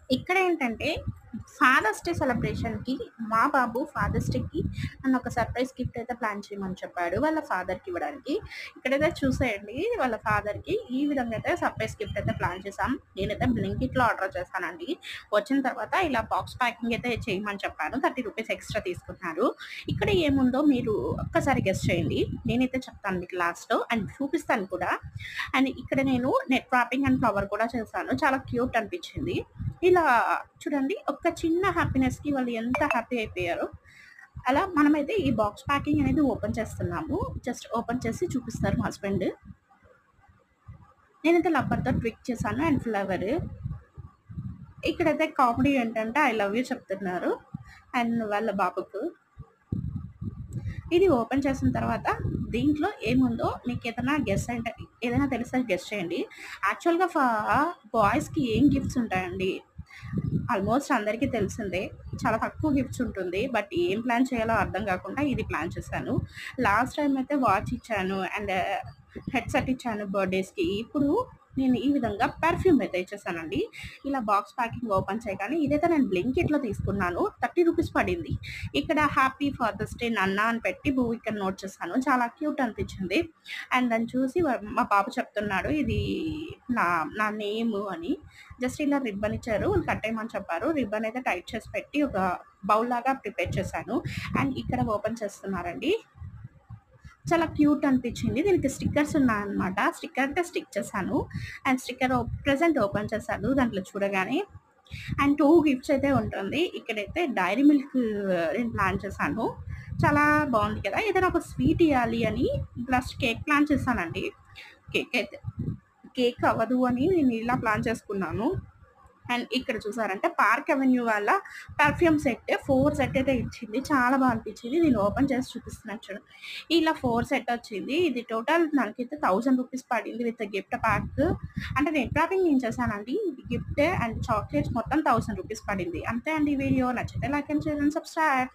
ఇక్కడేంటంటే fathers day సెలబ్రేషన్‌కి మా బాబు fathers డేకి నన్ను ఒక సర్ప్రైజ్ గిఫ్ట్ అయితే ప్లాన్ చేయమని చెప్పాడు. వాళ్ళ ఫాదర్‌కి ఇవ్వడానికి. ఇక్కడైతే చూసేయండి వాళ్ళ ఫాదర్‌కి ఈ విధంగా అయితే సర్ప్రైజ్ గిఫ్ట్ అయితే ప్లాన్ చేశాం. నేనైతే బ్లింకిట్‌లో ఆర్డర్ చేశానండి. వచ్చిన తర్వాత ఇలా బాక్స్ ప్యాకింగ్ అయితే చేయమని చెప్పాను. రూ. 30 ఎక్స్‌ట్రా తీసుకున్నారు. ఇక్కడ ఏముందో మీరు ఒక్కసారి గెస్ చేయండి. నేనైతే చెప్తాను మీకు లాస్ట్‌లో అండ్ చూపిస్తాను కూడా. అండ్ ఇక్కడ నేను నెట్ రాపింగ్ అండ్ ఫ్లవర్ కూడా చేశాను. చాలా క్యూట్ అనిపించింది. ఇలా చూడండి ఒక చిన్న హ్యాపీనెస్‌కి వాళ్ళు ఎంత హ్యాపీ అయిపోయారో. అలా మనమైతే ఈ బాక్స్ ప్యాకింగ్ అనేది ఓపెన్ చేస్తున్నాము. జస్ట్ ఓపెన్ చేసి చూపిస్తారు మా హస్బెండ్. నేనైతే రబ్బర్‌తో ట్విక్ చేశాను అండ్ ఫ్లవర్. ఇక్కడైతే కామెడీ ఏంటంటే ఐ లవ్ యూ చెప్తున్నారు అండ్ వాళ్ళ బాబుకు. ఇది ఓపెన్ చేసిన తర్వాత దీంట్లో ఏముందో మీకేదైనా గెస్ అంటే ఏదైనా తెలిస్తే గెస్ చేయండి. యాక్చువల్‌గా బాయ్స్‌కి ఏం గిఫ్ట్స్ ఉంటాయండి? ఆల్మోస్ట్ అందరికీ తెలిసిందే. చాలా తక్కువ గిఫ్ట్స్ ఉంటుంది. బట్ ఏం ప్లాన్ చేయాలో అర్థం కాకుండా ఇది ప్లాన్ చేశాను. లాస్ట్ టైమ్ అయితే వాచ్ ఇచ్చాను అండ్ హెడ్‌సెట్ ఇచ్చాను బర్త్‌డేస్‌కి. ఇప్పుడు నేను ఈ విధంగా పెర్ఫ్యూమ్ అయితే ఇచ్చేసానండి. ఇలా బాక్స్ ప్యాకింగ్ ఓపెన్ చేయగానే ఇదైతే నేను బ్లింకిట్‌లో తీసుకున్నాను. రూ. 30 పడింది. ఇక్కడ హ్యాపీ ఫాదర్స్ డే నాన్న అని పెట్టి ఇక్కడ నోట్ చేశాను. చాలా క్యూట్ అనిపించింది. అండ్ దాన్ని చూసి మా బాబు చెప్తున్నాడు ఇది నా నా నేము అని. జస్ట్ ఇలా రిబ్బన్ ఇచ్చారు. కట్టేయమని చెప్పారు. రిబ్బన్ అయితే టైట్ చేసి పెట్టి ఒక బౌల్ లాగా ప్రిపేర్ చేశాను. అండ్ ఇక్కడ ఓపెన్ చేస్తున్నారండి. చాలా క్యూట్ అనిపించింది. దీనికి స్టిక్కర్స్ ఉన్నాయన్నమాట. స్టిక్కర్ అయితే స్టిక్ చేశాను. అండ్ స్టిక్కర్ ప్రెజెంట్ ఓపెన్ చేశాను దాంట్లో చూడగానే. అండ్ 2 గిఫ్ట్స్ అయితే ఉంటుంది. ఇక్కడైతే డైరీ మిల్క్ నేను ప్లాన్ చేశాను. చాలా బావుంది కదా! ఏదైనా ఒక స్వీట్ ఇయ్యాలి అని ప్లస్ కేక్ ప్లాన్ చేశానండి. కేక్ అవ్వదు అని నేను ఇలా ప్లాన్ చేసుకున్నాను. అండ్ ఇక్కడ చూసారంటే పార్క్ అవెన్యూ వాళ్ళ పెర్ఫ్యూమ్ సెట్ 4 సెట్ అయితే ఇచ్చింది. చాలా బా అనిపించింది. నేను ఓపెన్ చేసి చూపిస్తున్నాను చూడండి. ఇలా 4 సెట్ వచ్చింది. ఇది టోటల్ నాకైతే రూ. 1000 పడింది విత్ గిఫ్ట్ ప్యాక్. అంటే నెట్ ర్యాపింగ్ నేను చేశానండి. గిఫ్ట్ అండ్ చాక్లేట్స్ మొత్తం రూ. 1000 పడింది. అంతే అండి ఈ వీడియో. నచ్చితే like and share and subscribe.